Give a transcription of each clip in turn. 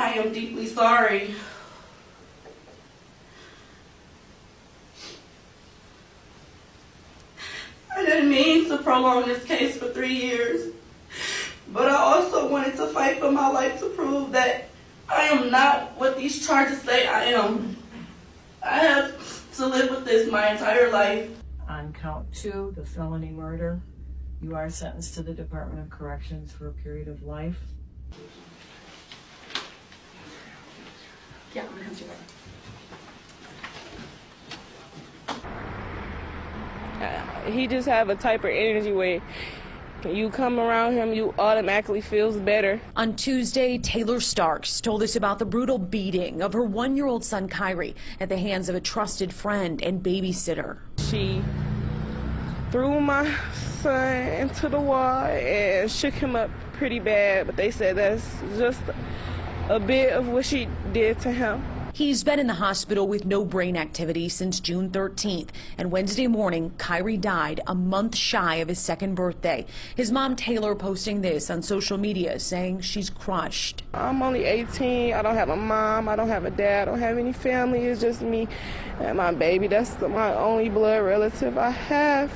I am deeply sorry. I didn't mean to prolong this case for 3 years, but I also wanted to fight for my life to prove that I am not what these charges say I am. I have to live with this my entire life. On count 2, the felony murder, you are sentenced to the Department of Corrections for a period of life. Yeah, I'm gonna come to you. He just have a type of energy where you come around him, you automatically feels better. On Tuesday, Taylor Starks told us about the brutal beating of her 1-year-old son, Kyrie, at the hands of a trusted friend and babysitter. She threw my son into the wall and shook him up pretty bad, but they said that's just a bit of what she did to him. He's been in the hospital with no brain activity since June 13th, and Wednesday morning, Kyrie died a month shy of his 2nd birthday. His mom, Taylor, posting this on social media, saying she's crushed. I'm only 18. I don't have a mom. I don't have a dad. I don't have any family. It's just me and my baby. That's my only blood relative I have.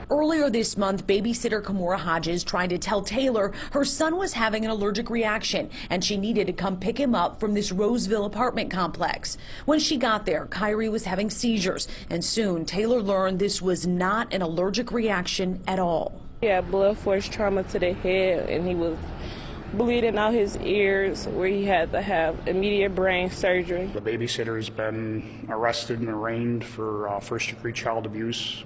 Earlier this month, babysitter Kimora Hodges tried to tell Taylor her son was having an allergic reaction and she needed to come pick him up from this Roseville apartment complex. When she got there, Kyrie was having seizures, and soon Taylor learned this was not an allergic reaction at all. He had blood force trauma to the head, and he was bleeding out his ears, where he had to have immediate brain surgery. The babysitter has been arrested and arraigned for first-degree child abuse.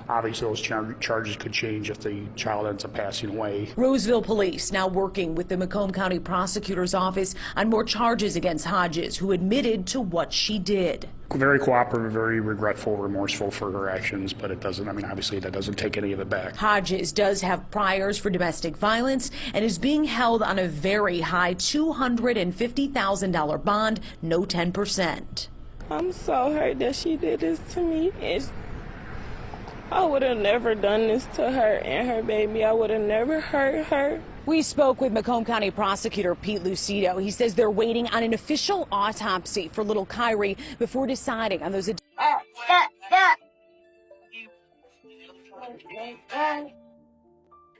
Obviously, those charges could change if the child ends up passing away. Roseville police now working with the Macomb County Prosecutor's Office on more charges against Hodges, who admitted to what she did. Very cooperative, very regretful, remorseful for her actions, but it doesn't, obviously that doesn't take any of it back. Hodges does have priors for domestic violence and is being held on a very high $250,000 bond, no 10%. I'm so hurt that she did this to me. I would have never done this to her and her baby. I would have never hurt her. We spoke with Macomb County Prosecutor Pete Lucido. He says they're waiting on an official autopsy for little Kyrie before deciding on those.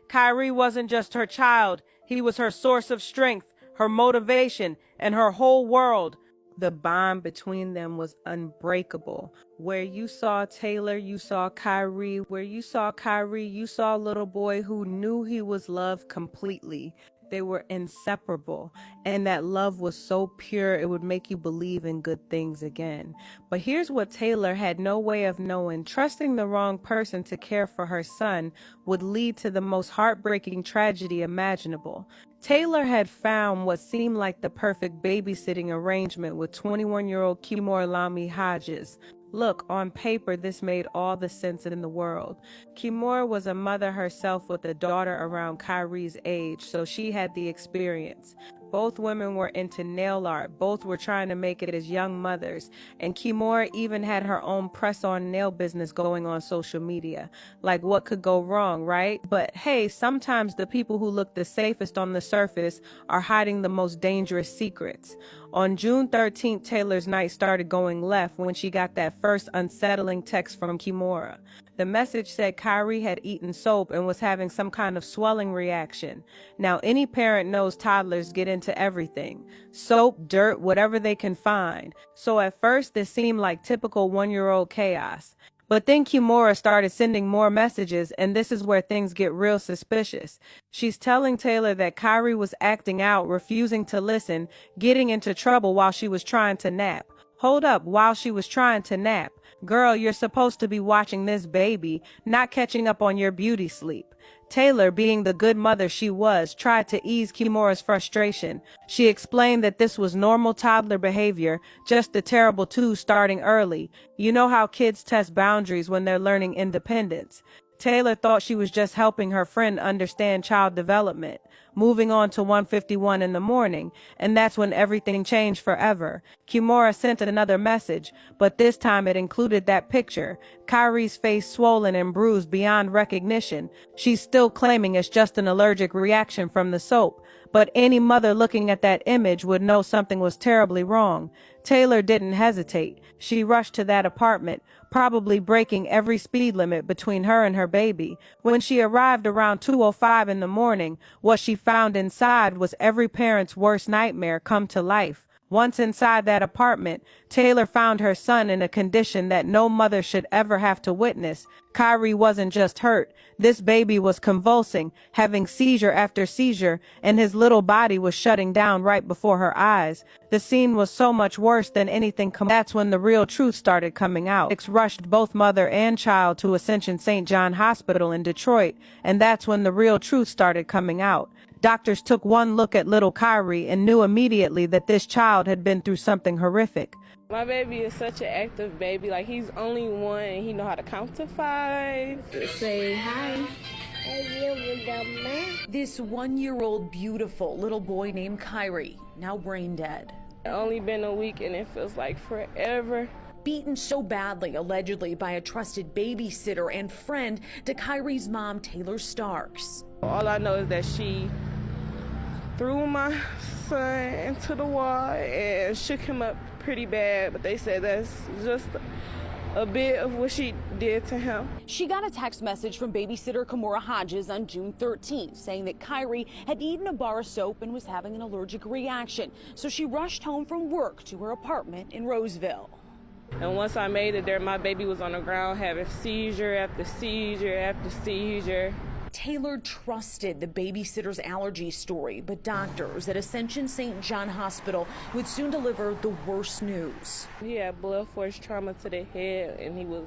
Kyrie wasn't just her child. He was her source of strength, her motivation, and her whole world. The bond between them was unbreakable. Where you saw Taylor, you saw Kyrie. Where you saw Kyrie, you saw a little boy who knew he was loved completely. They were inseparable, and that love was so pure it would make you believe in good things again. But here's what Taylor had no way of knowing. Trusting the wrong person to care for her son would lead to the most heartbreaking tragedy imaginable. Taylor had found what seemed like the perfect babysitting arrangement with 21-year-old Kimora Lami Hodges. Look, on paper, this made all the sense in the world. Kimora was a mother herself with a daughter around Kyrie's age, so she had the experience. Both women were into nail art. Both were trying to make it as young mothers. And Kimora even had her own press-on nail business going on social media. Like, what could go wrong, right? But hey, sometimes the people who look the safest on the surface are hiding the most dangerous secrets. On June 13th, Taylor's night started going left when she got that first unsettling text from Kimora. The message said Kyrie had eaten soap and was having some kind of swelling reaction. Now, any parent knows toddlers get into everything. Soap, dirt, whatever they can find. So at first, this seemed like typical 1-year-old chaos. But then Kimora started sending more messages, and this is where things get real suspicious. She's telling Taylor that Kyrie was acting out, refusing to listen, getting into trouble while she was trying to nap. Hold up, while she was trying to nap. Girl, you're supposed to be watching this baby, not catching up on your beauty sleep. Taylor, being the good mother she was, tried to ease Kimora's frustration. She explained that this was normal toddler behavior, just the terrible twos starting early. You know how kids test boundaries when they're learning independence. Taylor thought she was just helping her friend understand child development. moving on to 1:51 in the morning, and that's when everything changed forever. Kimora sent another message, but this time it included that picture. Kyrie's face swollen and bruised beyond recognition. She's still claiming it's just an allergic reaction from the soap, but any mother looking at that image would know something was terribly wrong. Taylor didn't hesitate. She rushed to that apartment, probably breaking every speed limit between her and her baby. When she arrived around 2:05 in the morning, what she found inside was every parent's worst nightmare come to life. Once inside that apartment, Taylor found her son in a condition that no mother should ever have to witness. Kyrie wasn't just hurt. This baby was convulsing, having seizure after seizure, and his little body was shutting down right before her eyes. The scene was so much worse than anything. That's when the real truth started coming out. Alex rushed both mother and child to Ascension St. John Hospital in Detroit, and that's when the real truth started coming out. Doctors took one look at little Kyrie and knew immediately that this child had been through something horrific. My baby is such an active baby. Like, he's only one and he know how to count to 5. Say hi. This 1-year-old beautiful little boy named Kyrie, now brain dead. Only been a week and it feels like forever. Beaten so badly, allegedly, by a trusted babysitter and friend to Kyrie's mom, Taylor Starks. All I know is that she threw my son into the wall and shook him up pretty bad, but they said that's just a bit of what she did to him. She got a text message from babysitter Kimora Hodges on June 13th saying that Kyrie had eaten a bar of soap and was having an allergic reaction. So she rushed home from work to her apartment in Roseville. And once I made it there, my baby was on the ground having seizure after seizure after seizure. Taylor trusted the babysitter's allergy story, but doctors at Ascension St. John Hospital would soon deliver the worst news. He had blood force trauma to the head, and he was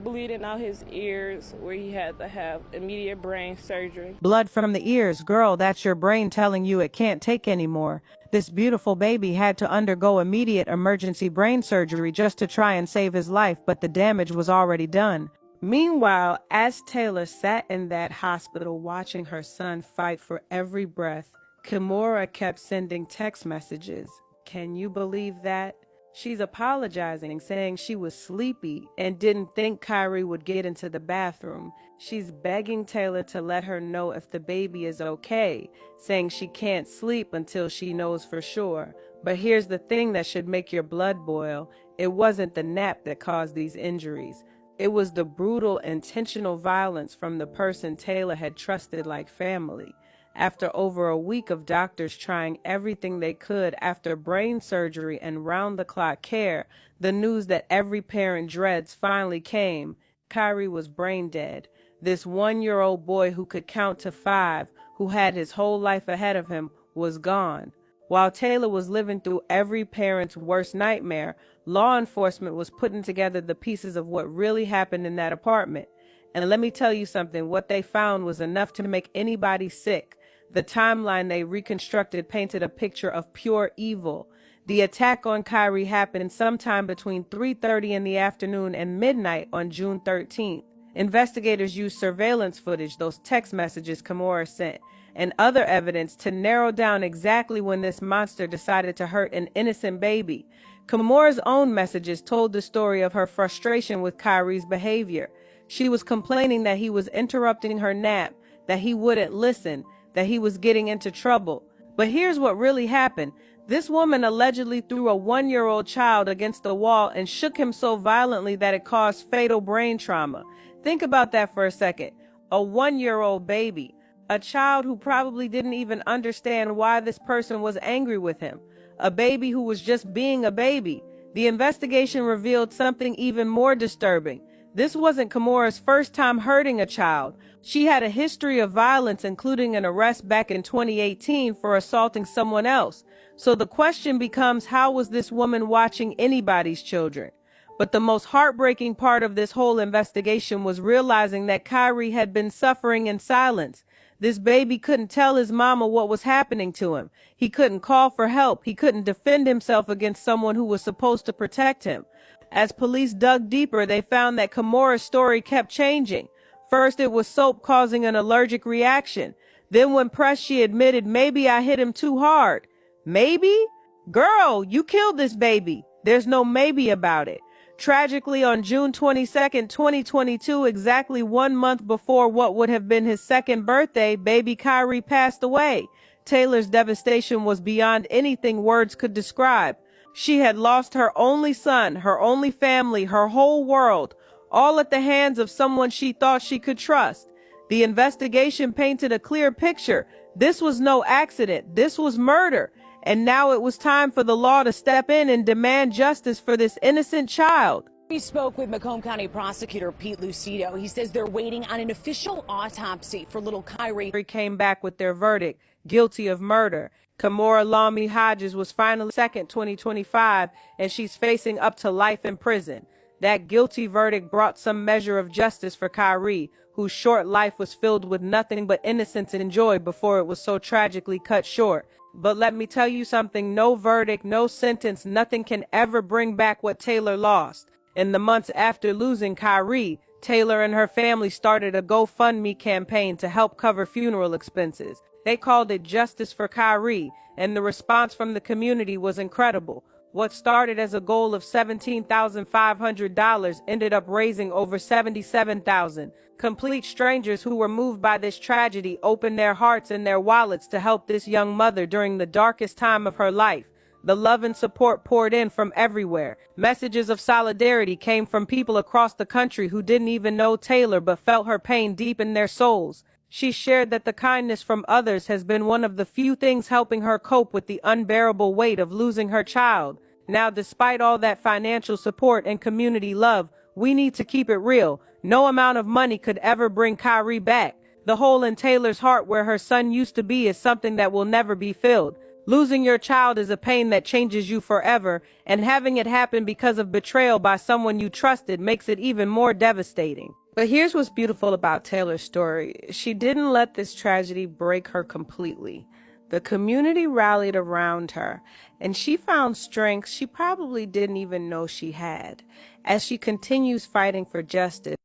bleeding out his ears, where he had to have immediate brain surgery. Blood from the ears, girl, that's your brain telling you it can't take anymore. This beautiful baby had to undergo immediate emergency brain surgery just to try and save his life, but the damage was already done. Meanwhile, as Taylor sat in that hospital watching her son fight for every breath, Kimora kept sending text messages. Can you believe that? She's apologizing, saying she was sleepy and didn't think Kyrie would get into the bathroom. She's begging Taylor to let her know if the baby is okay, saying she can't sleep until she knows for sure. But here's the thing that should make your blood boil. It wasn't the nap that caused these injuries. It was the brutal, intentional violence from the person Taylor had trusted like family. After over a week of doctors trying everything they could after brain surgery and round-the-clock care, the news that every parent dreads finally came. Kyrie was brain dead. This 1-year-old boy who could count to 5, who had his whole life ahead of him, was gone. While Taylor was living through every parent's worst nightmare, law enforcement was putting together the pieces of what really happened in that apartment. And let me tell you something, what they found was enough to make anybody sick. The timeline they reconstructed painted a picture of pure evil. The attack on Kyrie happened sometime between 3:30 in the afternoon and midnight on June 13th. Investigators used surveillance footage, those text messages Kimora sent, and other evidence to narrow down exactly when this monster decided to hurt an innocent baby. Kimora's own messages told the story of her frustration with Kyrie's behavior. She was complaining that he was interrupting her nap, that he wouldn't listen, that he was getting into trouble. But here's what really happened. This woman allegedly threw a 1-year-old child against the wall and shook him so violently that it caused fatal brain trauma. Think about that for a second. A 1-year-old baby. A child who probably didn't even understand why this person was angry with him. A baby who was just being a baby. The investigation revealed something even more disturbing. This wasn't Kimora's first time hurting a child. She had a history of violence, including an arrest back in 2018 for assaulting someone else. So the question becomes, how was this woman watching anybody's children? But the most heartbreaking part of this whole investigation was realizing that Kyrie had been suffering in silence. This baby couldn't tell his mama what was happening to him. He couldn't call for help. He couldn't defend himself against someone who was supposed to protect him. As police dug deeper, they found that Kimora's story kept changing. First, it was soap causing an allergic reaction. Then when pressed, she admitted, maybe I hit him too hard. Maybe? Girl, you killed this baby. There's no maybe about it. Tragically, on June 22nd, 2022, exactly 1 month before what would have been his second birthday, baby Kyrie passed away. Taylor's devastation was beyond anything words could describe. She had lost her only son, her only family, her whole world, all at the hands of someone she thought she could trust. The investigation painted a clear picture. This was no accident. This was murder. And now it was time for the law to step in and demand justice for this innocent child. We spoke with Macomb County Prosecutor Pete Lucido. He says they're waiting on an official autopsy for little Kyrie. Came back with their verdict, guilty of murder. Kimora Lami Hodges was finally 2nd, 2025, and she's facing up to life in prison. That guilty verdict brought some measure of justice for Kyrie, whose short life was filled with nothing but innocence and joy before it was so tragically cut short. But let me tell you something, no verdict, no sentence, nothing can ever bring back what Taylor lost. In the months after losing Kyrie, Taylor and her family started a GoFundMe campaign to help cover funeral expenses. They called it Justice for Kyrie, and the response from the community was incredible. What started as a goal of $17,500 ended up raising over $77,000. Complete strangers who were moved by this tragedy opened their hearts and their wallets to help this young mother during the darkest time of her life. The love and support poured in from everywhere. Messages of solidarity came from people across the country who didn't even know Taylor but felt her pain deep in their souls. She shared that the kindness from others has been one of the few things helping her cope with the unbearable weight of losing her child. Now, despite all that financial support and community love, we need to keep it real. No amount of money could ever bring Kyrie back. The hole in Taylor's heart where her son used to be is something that will never be filled. Losing your child is a pain that changes you forever, and having it happen because of betrayal by someone you trusted makes it even more devastating. But here's what's beautiful about Taylor's story. She didn't let this tragedy break her completely. The community rallied around her, and she found strength she probably didn't even know she had. As she continues fighting for justice,